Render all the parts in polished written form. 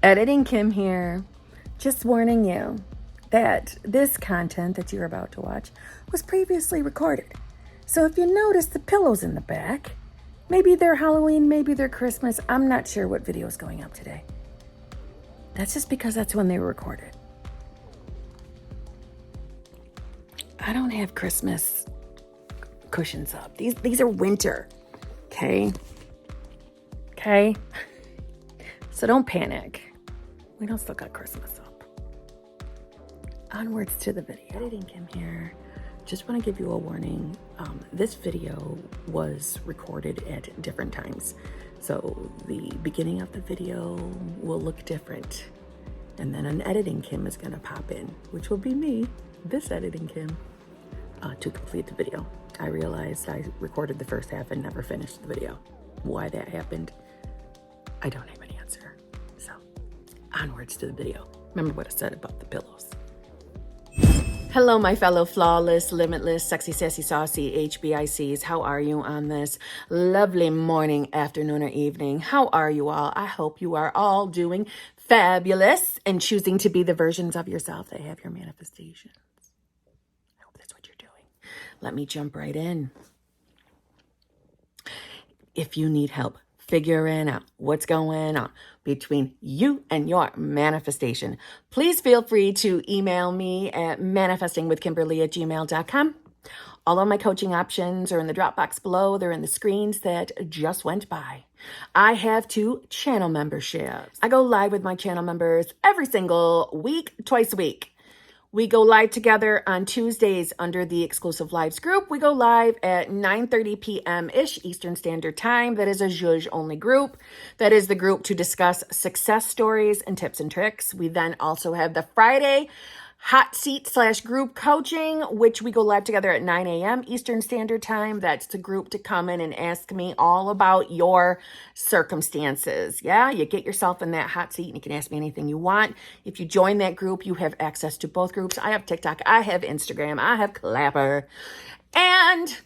Editing Kim here. Just warning you that this content that you're about to watch was previously recorded. So if you notice the pillows in the back, maybe they're Halloween, maybe they're Christmas. I'm not sure what video is going up today. That's just because that's when they were recorded. I don't have Christmas cushions up. These are winter. Okay? So don't panic. We don't still got Christmas up. Onwards to the video. Editing Kim here. Just want to give you a warning. This video was recorded at different times. So the beginning of the video will look different. And then an editing Kim is going to pop in, which will be me, this editing Kim, to complete the video. I realized I recorded the first half and never finished the video. Why that happened, I don't have an answer. So, onwards to the video. Remember what I said about the pillows. Hello, my fellow flawless, limitless, sexy, sassy, saucy HBICs. How are you on this lovely morning, afternoon, or evening? How are you all? I hope you are all doing fabulous and choosing to be the versions of yourself that have your manifestations. I hope that's what you're doing. Let me jump right in. If you need help figuring out what's going on between you and your manifestation, please feel free to email me at manifestingwithkimberly@gmail.com. All of my coaching options are in the Dropbox below. They're in the screens that just went by. I have 2 channel memberships. I go live with my channel members every single week, twice a week. We go live together on Tuesdays under the exclusive lives group. We go live at 9:30 p.m.-ish Eastern Standard Time. That is a Zhuzh only group. That is the group to discuss success stories and tips and tricks. We then also have the Friday hot seat / group coaching, which we go live together at 9 a.m. Eastern Standard Time. That's the group to come in and ask me all about your circumstances. Yeah, you get yourself in that hot seat and you can ask me anything you want. If you join that group, you have access to both groups. I have TikTok, I have Instagram, I have Clapper. And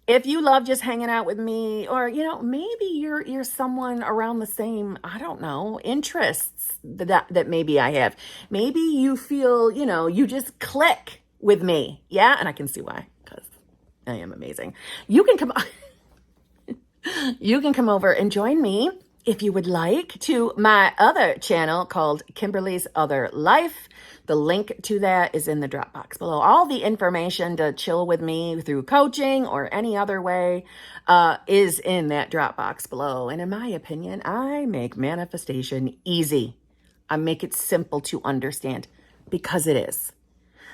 if you love just hanging out with me, or, maybe you're someone around the same, I don't know, interests that maybe I have. Maybe you feel, you just click with me. Yeah. And I can see why, because I am amazing. You can come over and join me if you would like to my other channel called Kimberly's Other Life. The link to that is in the Dropbox below. All the information to chill with me through coaching or any other way is in that Dropbox below. And in my opinion, I make manifestation easy. I make it simple to understand because it is.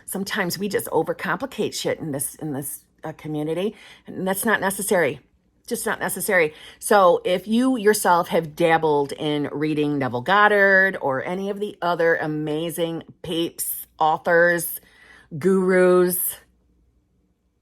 Sometimes we just overcomplicate shit in this community, and that's not necessary. Just not necessary. So if you yourself have dabbled in reading Neville Goddard or any of the other amazing peeps, authors, gurus,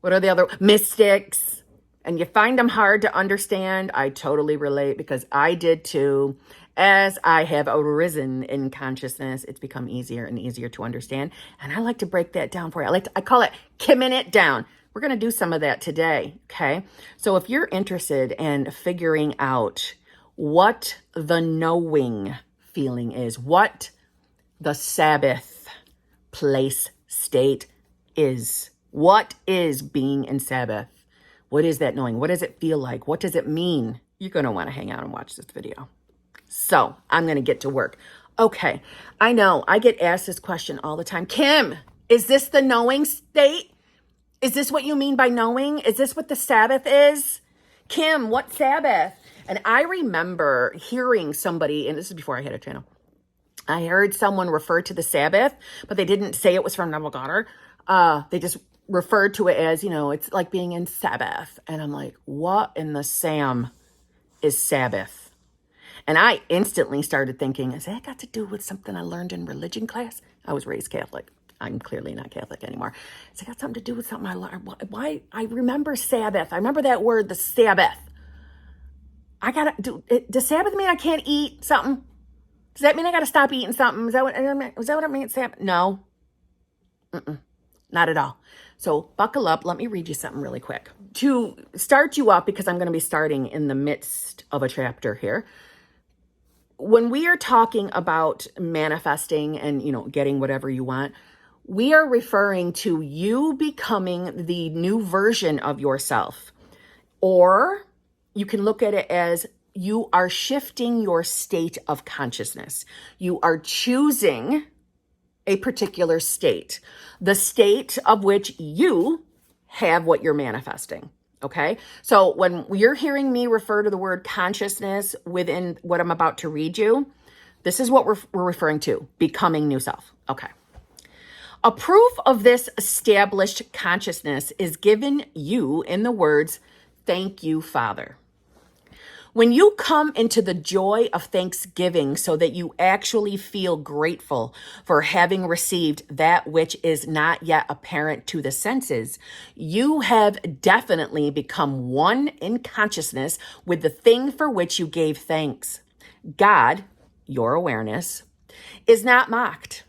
what are the other mystics, and you find them hard to understand, I totally relate because I did too. As I have arisen in consciousness, it's become easier and easier to understand. And I like to break that down for you. I call it Kimming it down. We're going to do some of that today, okay? So if you're interested in figuring out what the knowing feeling is, what the Sabbath place state is, what is being in Sabbath? What is that knowing? What does it feel like? What does it mean? You're going to want to hang out and watch this video. So I'm going to get to work. Okay, I know I get asked this question all the time. Kim, is this the knowing state? Is this what you mean by knowing? Is this what the Sabbath is? Kim, what Sabbath? And I remember hearing somebody, and this is before I had a channel, I heard someone refer to the Sabbath, but they didn't say it was from Neville Goddard. They just referred to it as, it's like being in Sabbath. And I'm like, what in the Sam is Sabbath? And I instantly started thinking, has that got to do with something I learned in religion class? I was raised Catholic. I'm clearly not Catholic anymore. Has it got something to do with something I learned? Why? I remember Sabbath. I remember that word, the Sabbath. Does Sabbath mean I can't eat something? Does that mean I got to stop eating something? Is that what it means, Sabbath? No. Not at all. So buckle up. Let me read you something really quick. To start you off, because I'm going to be starting in the midst of a chapter here. when we are talking about manifesting and, getting whatever you want, we are referring to you becoming the new version of yourself. Or you can look at it as you are shifting your state of consciousness. You are choosing a particular state, the state of which you have what you're manifesting. Okay. So when you're hearing me refer to the word consciousness within what I'm about to read you, this is what we're referring to: becoming new self. Okay. A proof of this established consciousness is given you in the words, "Thank you, Father." When you come into the joy of thanksgiving so that you actually feel grateful for having received that which is not yet apparent to the senses, you have definitely become one in consciousness with the thing for which you gave thanks. God, your awareness, is not mocked.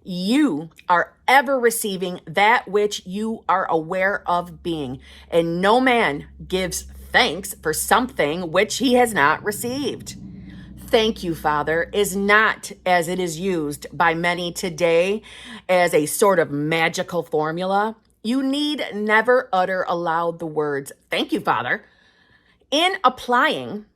You are ever receiving that which you are aware of being, and no man gives thanks for something which he has not received. Thank you, Father, is not, as it is used by many today, as a sort of magical formula. You need never utter aloud the words, "Thank you, Father." In applying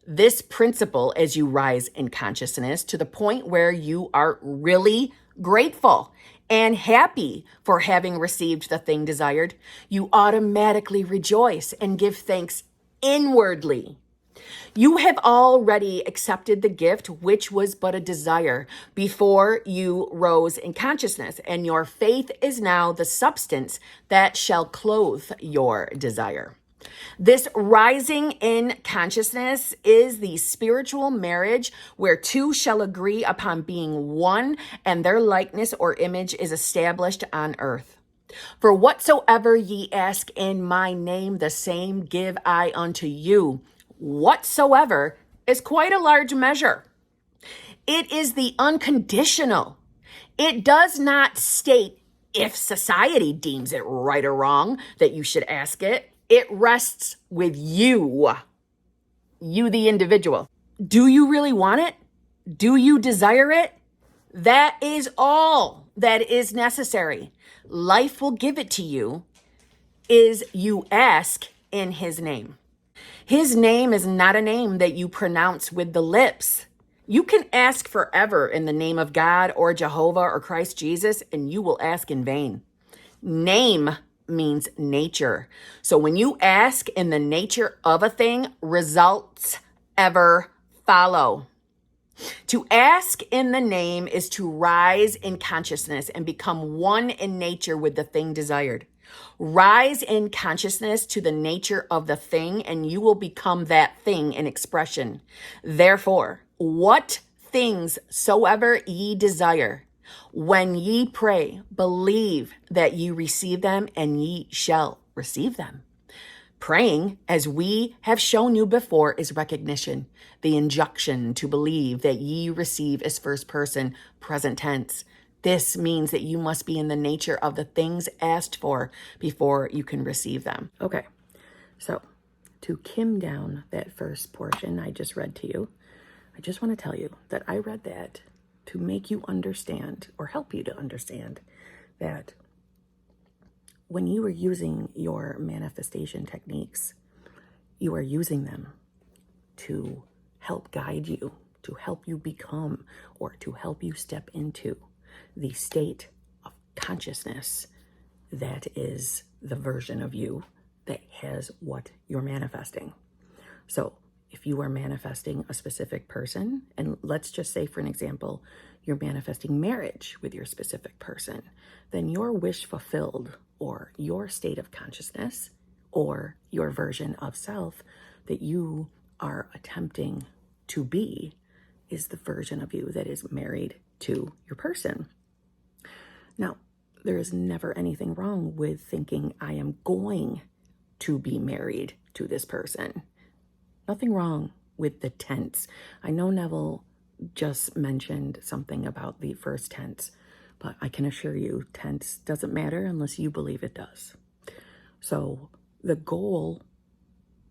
this principle as you rise in consciousness to the point where you are really grateful and happy for having received the thing desired, you automatically rejoice and give thanks inwardly. You have already accepted the gift, which was but a desire before you rose in consciousness, and your faith is now the substance that shall clothe your desire. This rising in consciousness is the spiritual marriage where two shall agree upon being one, and their likeness or image is established on earth. For whatsoever ye ask in my name, the same give I unto you. Whatsoever is quite a large measure. It is the unconditional. It does not state if society deems it right or wrong that you should ask it. It rests with you, the individual. Do you really want it? Do you desire it? That is all that is necessary. Life will give it to you is you ask in his name. His name is not a name that you pronounce with the lips. You can ask forever in the name of God or Jehovah or Christ Jesus, and you will ask in vain. Name means nature. So when you ask in the nature of a thing, results ever follow. To ask in the name is to rise in consciousness and become one in nature with the thing desired. Rise in consciousness to the nature of the thing, and you will become that thing in expression. Therefore, what things soever ye desire, when ye pray, believe that ye receive them, and ye shall receive them. Praying, as we have shown you before, is recognition. The injunction to believe that ye receive is first person, present tense. This means that you must be in the nature of the things asked for before you can receive them. Okay, so to Kim down that first portion I just read to you, I just want to tell you that I read that to make you understand, or help you to understand, that when you are using your manifestation techniques, you are using them to help guide you, to help you become, or to help you step into the state of consciousness that is the version of you that has what you're manifesting. So if you are manifesting a specific person, and let's just say, for an example, you're manifesting marriage with your specific person, then your wish fulfilled, or your state of consciousness, or your version of self that you are attempting to be, is the version of you that is married to your person. Now, there is never anything wrong with thinking, I am going to be married to this person. Nothing wrong with the tense. I know Neville just mentioned something about the first tense, but I can assure you tense doesn't matter unless you believe it does. So the goal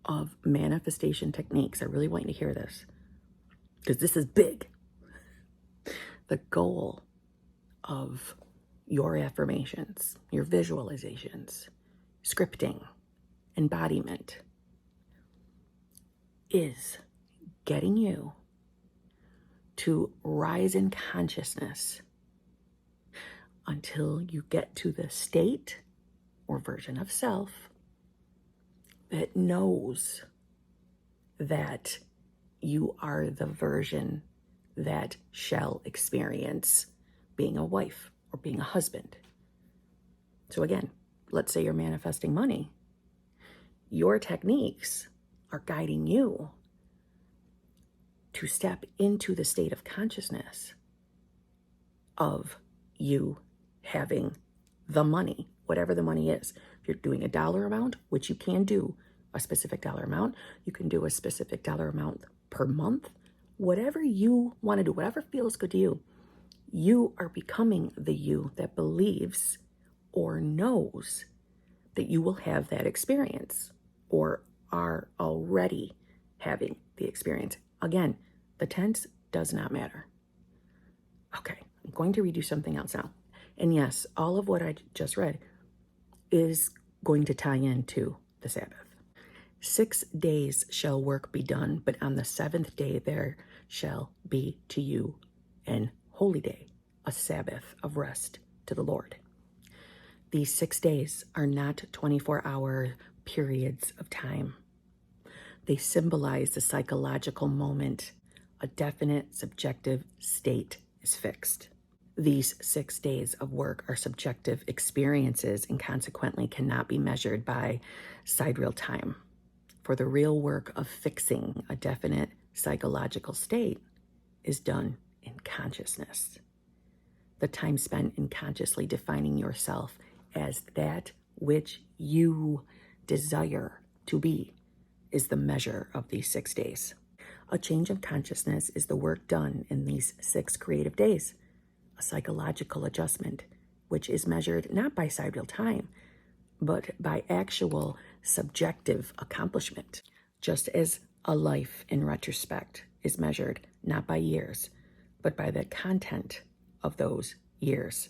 of manifestation techniques, I really want you to hear this. because this is big. The goal of your affirmations, your visualizations, scripting, embodiment is getting you to rise in consciousness until you get to the state or version of self that knows that you are the version that shall experience being a wife or being a husband. So again, let's say you're manifesting money. Your techniques are guiding you to step into the state of consciousness of you having the money, whatever the money is. If you're doing a dollar amount, which you can do a specific dollar amount, you can do a specific dollar amount per month, whatever you want to do, whatever feels good to you, you are becoming the you that believes or knows that you will have that experience or are already having the experience. Again, the tense does not matter. Okay, I'm going to read you something else now. And yes, all of what I just read is going to tie into the Sabbath. 6 days shall work be done, but on the 7th day there shall be to you an holy day, a Sabbath of rest to the Lord. These 6 days are not 24-hour periods of time. They symbolize the psychological moment. A definite subjective state is fixed. These 6 days of work are subjective experiences and consequently cannot be measured by sidereal time. For the real work of fixing a definite psychological state is done in consciousness. The time spent in consciously defining yourself as that which you desire to be is the measure of these 6 days. A change of consciousness is the work done in these 6 creative days, a psychological adjustment, which is measured not by sidereal time, but by actual subjective accomplishment, just as a life in retrospect is measured not by years, but by the content of those years.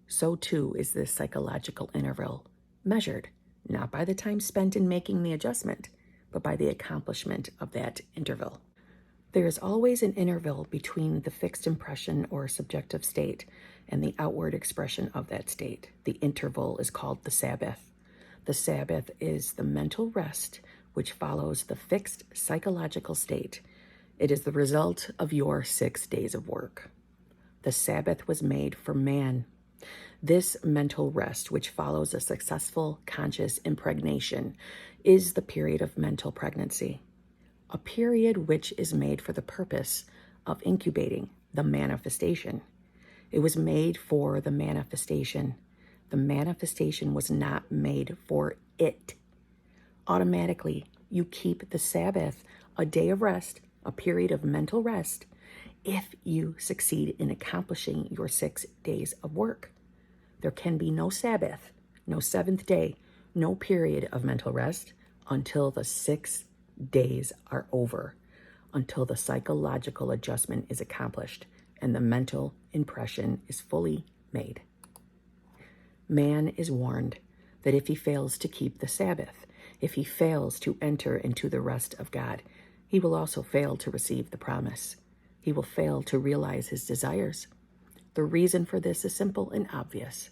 So too is this psychological interval measured not by the time spent in making the adjustment, but by the accomplishment of that interval. There is always an interval between the fixed impression or subjective state and the outward expression of that state. The interval is called the Sabbath. The Sabbath is the mental rest which follows the fixed psychological state. It is the result of your 6 days of work. The Sabbath was made for man. This mental rest, which follows a successful conscious impregnation, is the period of mental pregnancy, a period which is made for the purpose of incubating the manifestation. It was made for the manifestation. The manifestation was not made for it. Automatically, you keep the Sabbath a day of rest, a period of mental rest, if you succeed in accomplishing your 6 days of work. There can be no Sabbath, no 7th day, no period of mental rest until the 6 days are over, until the psychological adjustment is accomplished and the mental impression is fully made. Man is warned that if he fails to keep the Sabbath, if he fails to enter into the rest of God, he will also fail to receive the promise. He will fail to realize his desires. The reason for this is simple and obvious.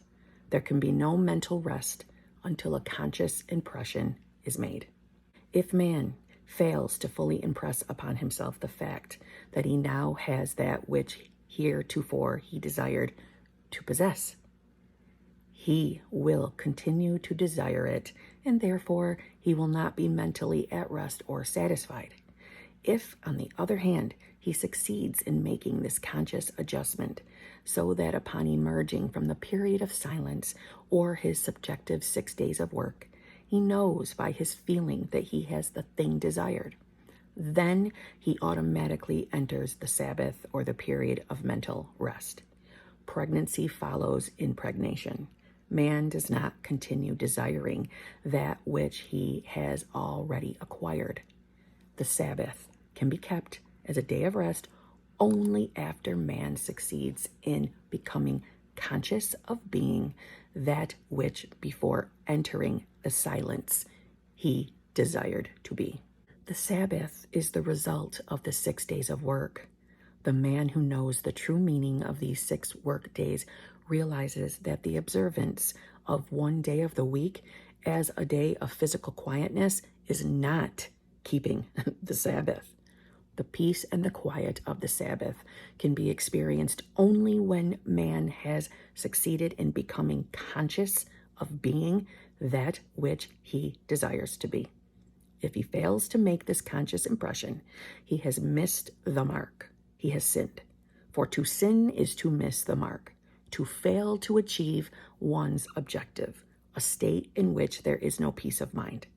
There can be no mental rest until a conscious impression is made. If man fails to fully impress upon himself the fact that he now has that which heretofore he desired to possess, he will continue to desire it, and therefore he will not be mentally at rest or satisfied. If, on the other hand, he succeeds in making this conscious adjustment so that upon emerging from the period of silence or his subjective 6 days of work, he knows by his feeling that he has the thing desired, then he automatically enters the Sabbath or the period of mental rest. Pregnancy follows impregnation. Man does not continue desiring that which he has already acquired. The Sabbath can be kept as a day of rest only after man succeeds in becoming conscious of being that which before entering the silence he desired to be. The Sabbath is the result of the 6 days of work. The man who knows the true meaning of these 6 work days realizes that the observance of one day of the week as a day of physical quietness is not keeping the Sabbath. The peace and the quiet of the Sabbath can be experienced only when man has succeeded in becoming conscious of being that which he desires to be. If he fails to make this conscious impression, he has missed the mark. He has sinned. For to sin is to miss the mark, to fail to achieve one's objective, a state in which there is no peace of mind.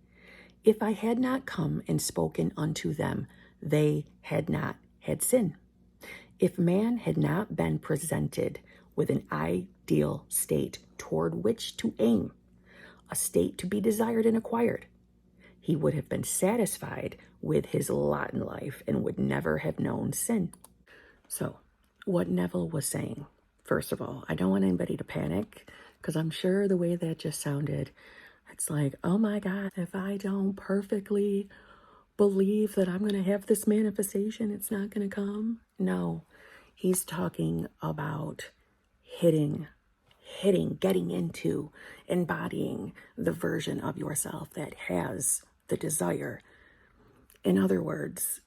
If I had not come and spoken unto them, they had not had sin. If man had not been presented with an ideal state toward which to aim, a state to be desired and acquired, he would have been satisfied with his lot in life and would never have known sin. So, what Neville was saying, first of all, I don't want anybody to panic, because I'm sure the way that just sounded, it's like, oh my God, if I don't perfectly believe that I'm going to have this manifestation, it's not going to come. No, he's talking about getting into, embodying the version of yourself that has the desire. In other words,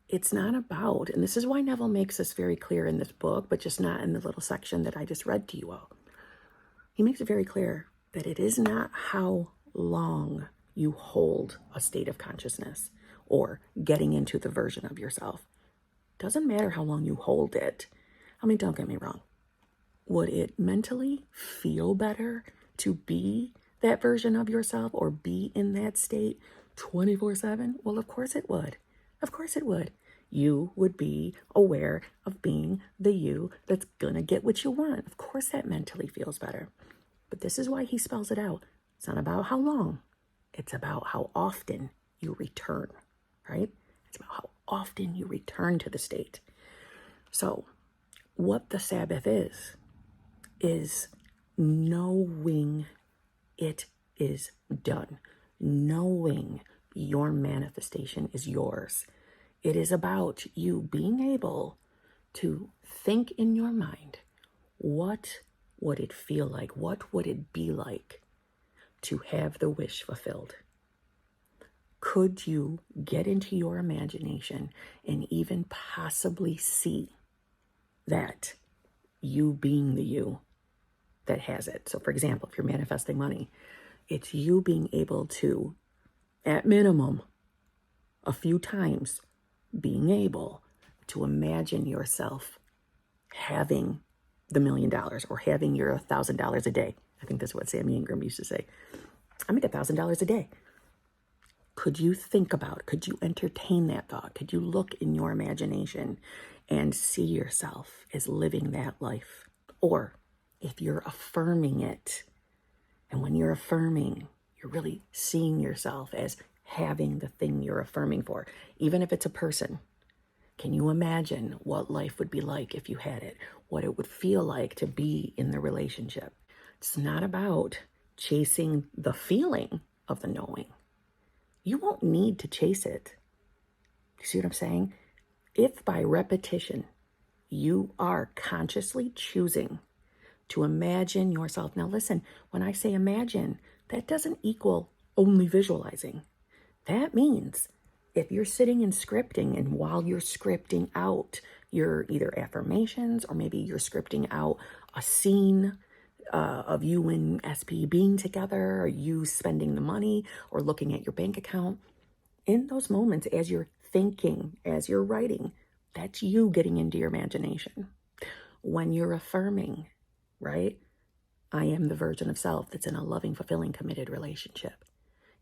it's not about, and this is why Neville makes this very clear in this book, but just not in the little section that I just read to you all. He makes it very clear that it is not how long you hold a state of consciousness or getting into the version of yourself. Doesn't matter how long you hold it. I mean, don't get me wrong. Would it mentally feel better to be that version of yourself or be in that state 24/7? Well, of course it would. Of course it would. You would be aware of being the you that's going to get what you want. Of course that mentally feels better. But this is why he spells it out. It's not about how long. It's about how often you return, right? It's about how often you return to the state. So what the Sabbath is knowing it is done, knowing your manifestation is yours. It is about you being able to think in your mind, what would it feel like? What would it be like to have the wish fulfilled? Could you get into your imagination and even possibly see that you being the you that has it? So for example, if you're manifesting money, it's you being able to, at minimum, a few times, being able to imagine yourself having the $1 million or having your $1,000 a day. I think that's what Sammy Ingram used to say. I make $1,000 a day. Could you think about, could you entertain that thought? Could you look in your imagination and see yourself as living that life? Or if you're affirming it, and when you're affirming, you're really seeing yourself as having the thing you're affirming for, even if it's a person. Can you imagine what life would be like if you had it? What it would feel like to be in the relationship? It's not about chasing the feeling of the knowing. You won't need to chase it. You see what I'm saying? If by repetition, you are consciously choosing to imagine yourself. Now listen, when I say imagine, that doesn't equal only visualizing. That means if you're sitting and scripting, and while you're scripting out your either affirmations, or maybe you're scripting out a scene of you and SP being together, or you spending the money, or looking at your bank account, in those moments, as you're thinking, as you're writing, that's you getting into your imagination. When you're affirming, right? I am the version of self that's in a loving, fulfilling, committed relationship.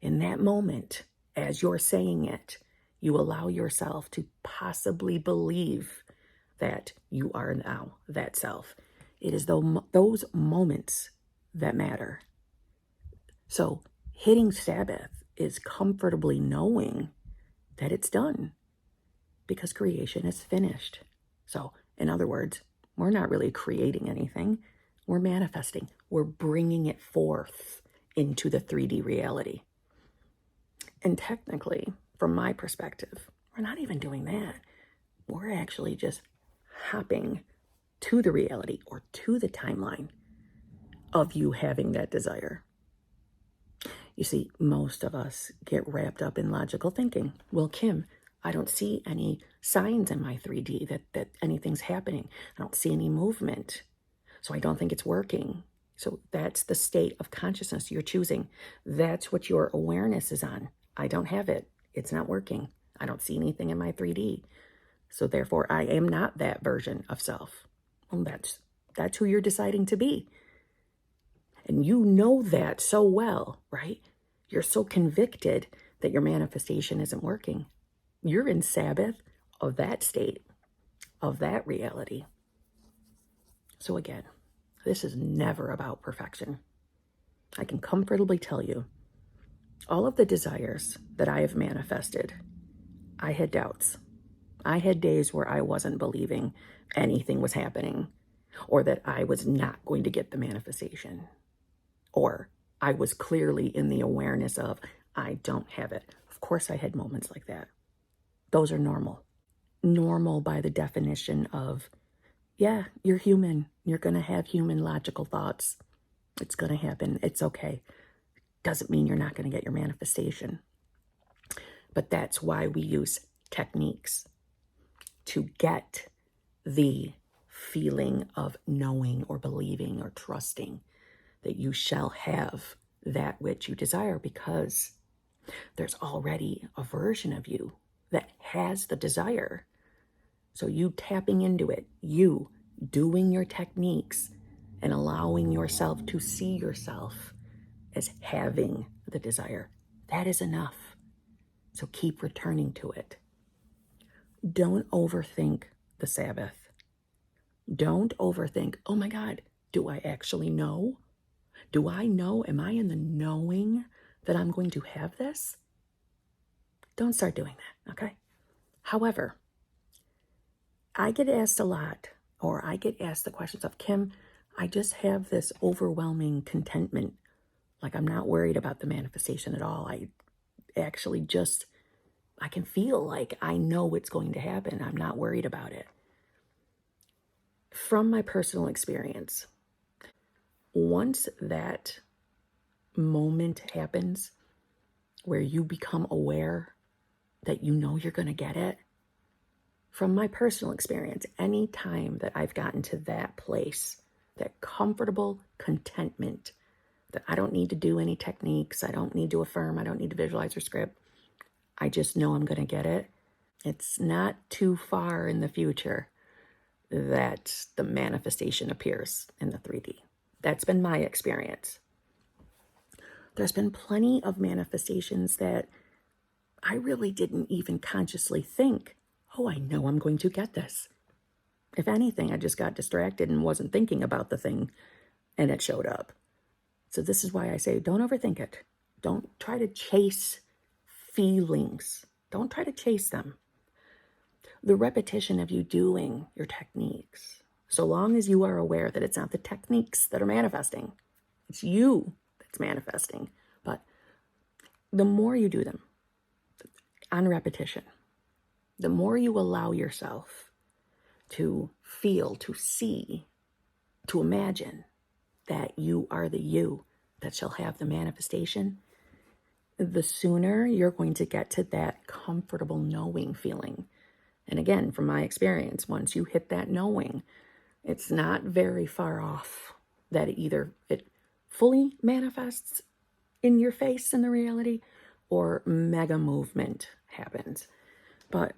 In that moment, as you're saying it, you allow yourself to possibly believe that you are now that self. It is those moments that matter. So hitting Sabbath is comfortably knowing that it's done. because creation is finished. So, in other words, we're not really creating anything. We're manifesting. We're bringing it forth into the 3D reality. And technically, from my perspective, we're not even doing that. We're actually just hopping to the reality or to the timeline of you having that desire. You see, most of us get wrapped up in logical thinking. Well, Kim, I don't see any signs in my 3D that anything's happening. I don't see any movement. So I don't think it's working. So that's the state of consciousness you're choosing. That's what your awareness is on. I don't have it. It's not working. I don't see anything in my 3D. So therefore, I am not that version of self. Well, that's who you're deciding to be. And you know that so well, right? You're so convicted that your manifestation isn't working. You're in Sabbath of that state, of that reality. So again, this is never about perfection. I can comfortably tell you, all of the desires that I have manifested, I had doubts. I had days where I wasn't believing anything was happening, or that I was not going to get the manifestation, or I was clearly in the awareness of, I don't have it. Of course I had moments like that. Those are normal. Normal by the definition of, yeah, you're human. You're going to have human logical thoughts. It's going to happen. It's okay. Doesn't mean you're not going to get your manifestation. But that's why we use techniques to get the feeling of knowing or believing or trusting that you shall have that which you desire, because there's already a version of you that has the desire. So you tapping into it, you doing your techniques and allowing yourself to see yourself as having the desire, that is enough. So keep returning to it. Don't overthink the Sabbath. Don't overthink, oh my God, do I actually know? Do I know? Am I in the knowing that I'm going to have this? Don't start doing that, okay? However, I get asked a lot, or I get asked the questions of, Kim, I just have this overwhelming contentment. Like I'm not worried about the manifestation at all. I actually just, I can feel like I know it's going to happen. I'm not worried about it. From my personal experience, once that moment happens where you become aware that you know you're going to get it, from my personal experience, any time that I've gotten to that place, that comfortable contentment, that I don't need to do any techniques, I don't need to affirm, I don't need to visualize or script, I just know I'm going to get it. It's not too far in the future that the manifestation appears in the 3D. That's been my experience. There's been plenty of manifestations that I really didn't even consciously think, oh, I know I'm going to get this. If anything, I just got distracted and wasn't thinking about the thing and it showed up. So this is why I say, don't overthink it. Don't try to chase feelings. Don't try to chase them. The repetition of you doing your techniques, so long as you are aware that it's not the techniques that are manifesting, it's you that's manifesting. But the more you do them on repetition, the more you allow yourself to feel, to see, to imagine that you are the you that shall have the manifestation, the sooner you're going to get to that comfortable knowing feeling. And again, from my experience, once you hit that knowing, it's not very far off that either it fully manifests in your face in the reality or mega movement happens. But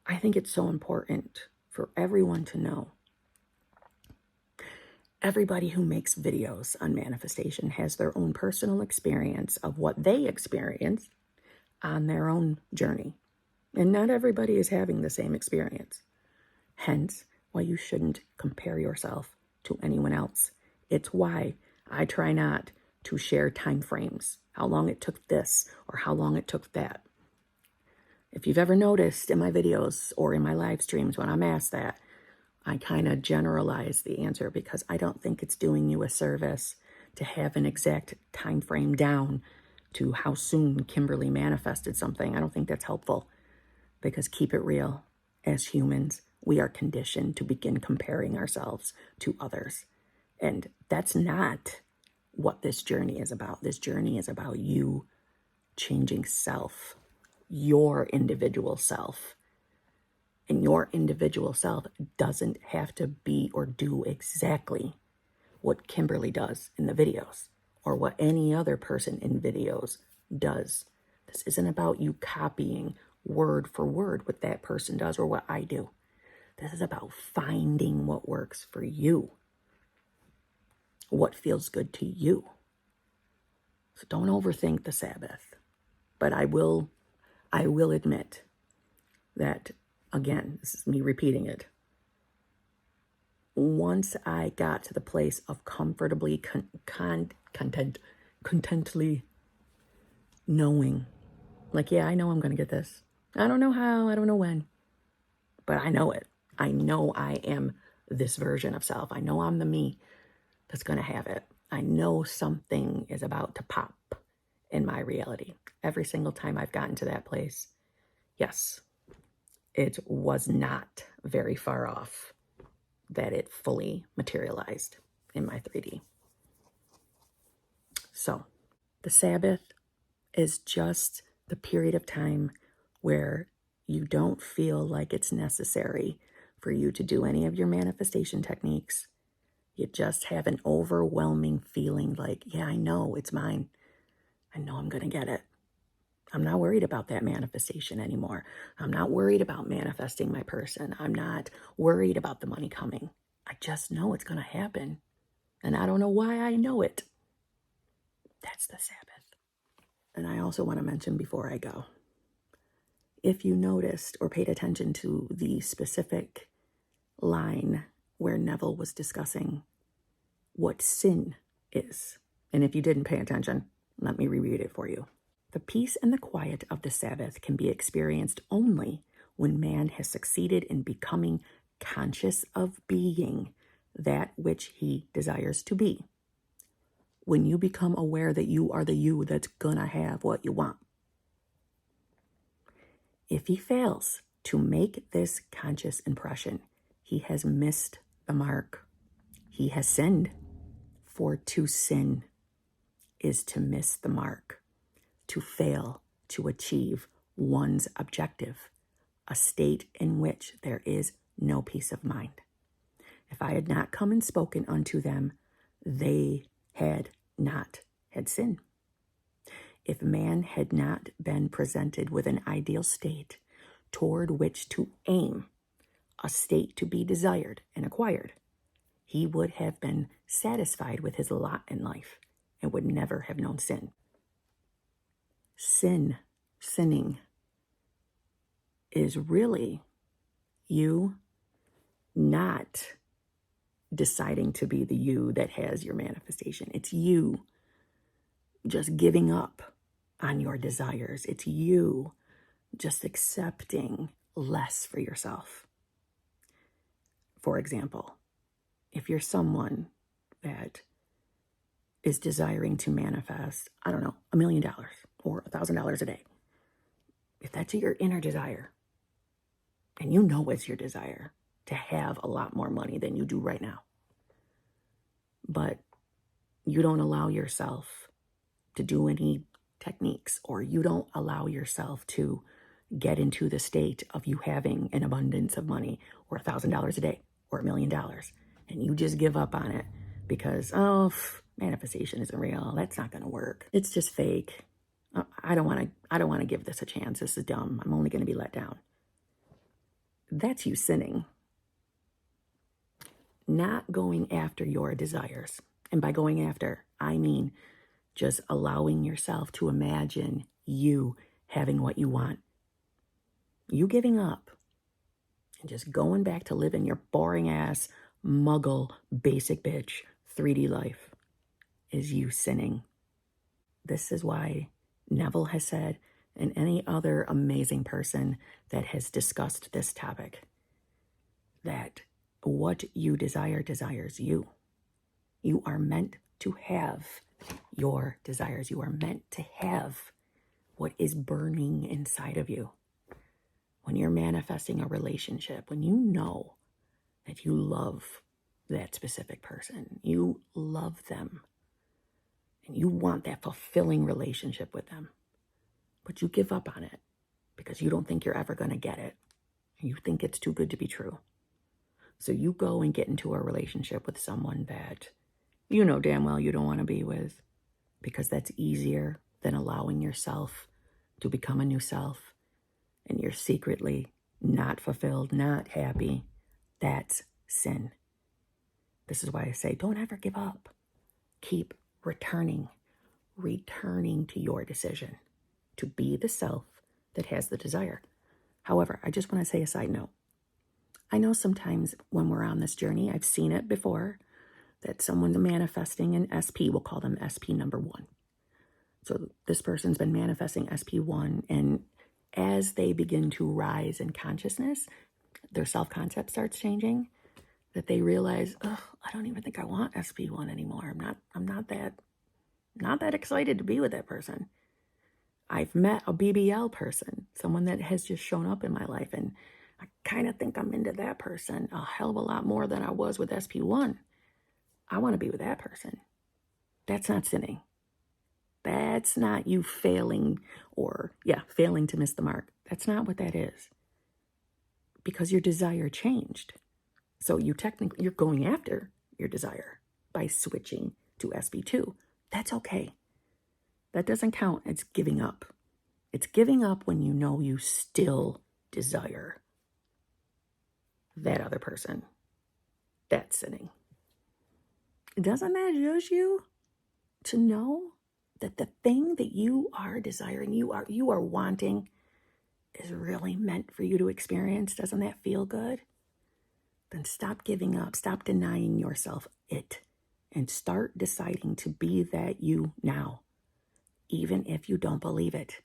I think it's so important for everyone to know. Everybody who makes videos on manifestation has their own personal experience of what they experienced on their own journey. And not everybody is having the same experience. Hence, why you shouldn't compare yourself to anyone else. It's why I try not to share time frames, how long it took this or how long it took that. If you've ever noticed in my videos or in my live streams when I'm asked that, I kind of generalize the answer because I don't think it's doing you a service to have an exact time frame down to how soon Kimberly manifested something. I don't think that's helpful because keep it real, as humans, we are conditioned to begin comparing ourselves to others. And that's not what this journey is about. This journey is about you changing self, your individual self. And your individual self doesn't have to be or do exactly what Kimberly does in the videos or what any other person in videos does. This isn't about you copying word for word what that person does or what I do. This is about finding what works for you, what feels good to you. So don't overthink the Sabbath. But I will admit that, again, this is me repeating it. Once I got to the place of comfortably contently knowing, like, yeah, I know I'm going to get this. I don't know how, I don't know when, but I know it. I know I am this version of self. I know I'm the me that's going to have it. I know something is about to pop in my reality. Every single time I've gotten to that place, yes, it was not very far off that it fully materialized in my 3D. So the Sabbath is just the period of time where you don't feel like it's necessary for you to do any of your manifestation techniques. You just have an overwhelming feeling like, yeah, I know it's mine. I know I'm going to get it. I'm not worried about that manifestation anymore. I'm not worried about manifesting my person. I'm not worried about the money coming. I just know it's going to happen. And I don't know why I know it. That's the Sabbath. And I also want to mention before I go, if you noticed or paid attention to the specific line where Neville was discussing what sin is, and if you didn't pay attention, let me reread it for you. The peace and the quiet of the Sabbath can be experienced only when man has succeeded in becoming conscious of being that which he desires to be. When you become aware that you are the you that's gonna have what you want. If he fails to make this conscious impression, he has missed the mark. He has sinned. For to sin is to miss the mark, to fail to achieve one's objective, a state in which there is no peace of mind. If I had not come and spoken unto them, they had not had sin. If man had not been presented with an ideal state toward which to aim, a state to be desired and acquired, he would have been satisfied with his lot in life and would never have known sin. Sinning, is really you not deciding to be the you that has your manifestation. It's you just giving up on your desires. It's you just accepting less for yourself. For example, if you're someone that is desiring to manifest, I don't know, $1 million or $1,000 a day, if that's your inner desire, and you know it's your desire to have a lot more money than you do right now, but you don't allow yourself to do any techniques, or you don't allow yourself to get into the state of you having an abundance of money or $1,000 a day or $1 million, and you just give up on it because, manifestation isn't real. That's not going to work. It's just fake. I don't want to give this a chance. This is dumb. I'm only going to be let down. That's you sinning. Not going after your desires. And by going after, I mean just allowing yourself to imagine you having what you want. You giving up and just going back to living your boring ass, muggle, basic bitch 3D life is you sinning. This is why Neville has said and any other amazing person that has discussed this topic, that what you desire desires you. You are meant to have your desires. You are meant to have what is burning inside of you. When you're manifesting a relationship, when you know that you love that specific person, you love them, and you want that fulfilling relationship with them, but you give up on it because you don't think you're ever going to get it. You think it's too good to be true. So you go and get into a relationship with someone that you know damn well you don't want to be with, because that's easier than allowing yourself to become a new self, and you're secretly not fulfilled, not happy. That's sin. This is why I say, don't ever give up. Keep returning to your decision to be the self that has the desire. However, I just want to say a side note. I know sometimes when we're on this journey, I've seen it before, that someone's manifesting an SP, we'll call them SP number 1. So this person's been manifesting SP1, and as they begin to rise in consciousness, their self-concept starts changing, that they realize, oh, I don't even think I want SP1 anymore. I'm not that excited to be with that person. I've met a BBL person, someone that has just shown up in my life, and I kind of think I'm into that person a hell of a lot more than I was with SP1. I want to be with that person. That's not sinning. That's not you failing failing to miss the mark. That's not what that is. Because your desire changed. So you're going after your desire by switching to SP2. That's okay. That doesn't count as giving up. It's giving up when you know you still desire that other person. That's sinning. Doesn't that judge you to know that the thing that you are desiring, you are wanting, is really meant for you to experience? Doesn't that feel good? Then stop giving up, stop denying yourself it, and start deciding to be that you now. Even if you don't believe it,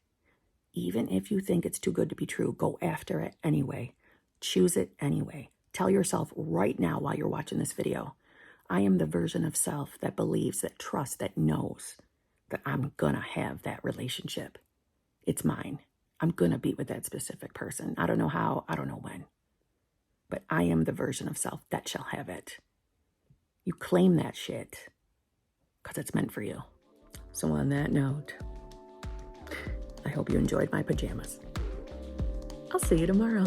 even if you think it's too good to be true, go after it anyway. Choose it anyway. Tell yourself right now while you're watching this video, I am the version of self that believes, that trusts, that knows that I'm gonna have that relationship. It's mine. I'm gonna be with that specific person. I don't know how, I don't know when, but I am the version of self that shall have it. You claim that shit because it's meant for you. So on that note, I hope you enjoyed my pajamas. I'll see you tomorrow.